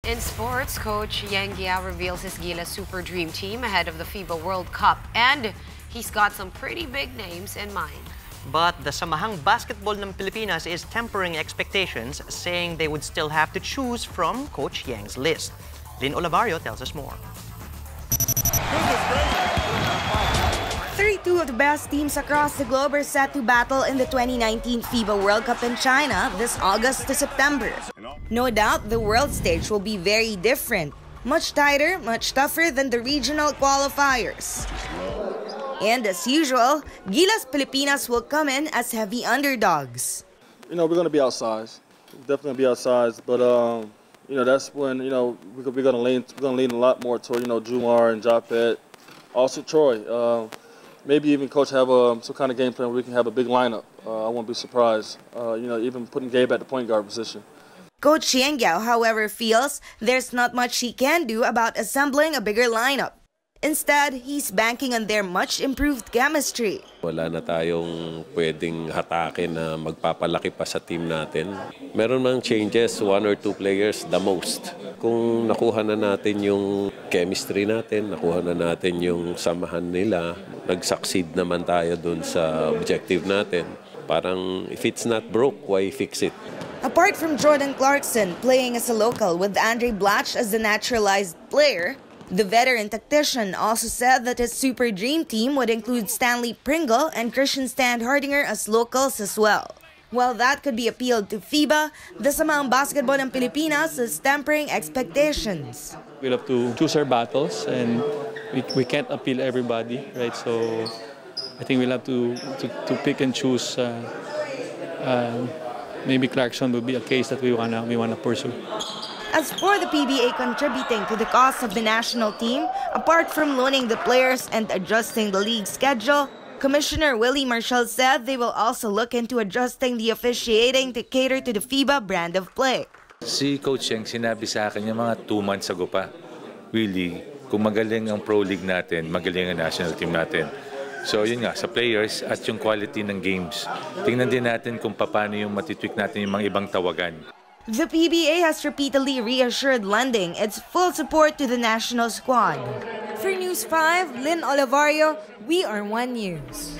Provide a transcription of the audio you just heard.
In sports, Coach Yang Guiao reveals his Gilas Super Dream Team ahead of the FIBA World Cup, and he's got some pretty big names in mind. But the Samahang Basketball ng Pilipinas is tempering expectations, saying they would still have to choose from Coach Yang's list. Lynn Olivario tells us more. 32 of the best teams across the globe are set to battle in the 2019 FIBA World Cup in China this August to September. No doubt the world stage will be very different, much tighter, much tougher than the regional qualifiers. And as usual, Gilas Pilipinas will come in as heavy underdogs. We're going to be outsized. Definitely be outsized, but that's when we're going to lean a lot more toward Jumar and Japet, also Troy. Maybe even coach have some kind of game plan where we can have a big lineup. I won't be surprised. Even putting Gabe at the point guard position. Coach Yang Guiao, however, feels there's not much he can do about assembling a bigger lineup. Instead, he's banking on their much improved chemistry. Wala na tayong pwedeng hatakin na magpapalaki pa sa team natin. Meron mang changes, 1 or 2 players the most. Kung nakuha na natin yung chemistry natin, nakuha na natin yung samahan nila, nag-succeed naman tayo dun sa objective natin. Parang if it's not broke, why fix it? Apart from Jordan Clarkson playing as a local with Andre Blatch as the naturalized player, the veteran tactician also said that his Super Dream Team would include Stanley Pringle and Christian Standhardinger as locals as well. While that could be appealed to FIBA, the Samahang Basketball ng Pilipinas is tempering expectations. We'll have to choose our battles, and we can't appeal everybody, right? So I think we'll have to pick and choose. Maybe Clarkson will be a case that we wanna pursue. As for the PBA contributing to the cost of the national team, apart from loaning the players and adjusting the league schedule, Commissioner Willie Marshall said they will also look into adjusting the officiating to cater to the FIBA brand of play. Si Coach Yang sinabi sa akin yung mga 2 months ago pa, Willie, kung magaling ang pro league natin, magaling ang national team natin. So yun nga, sa players at yung quality ng games. Tingnan din natin kung paano yung matitweak natin yung mga ibang tawagan. The PBA has repeatedly reassured lending its full support to the national squad. For News 5, Lynn Olivario, We Are One News.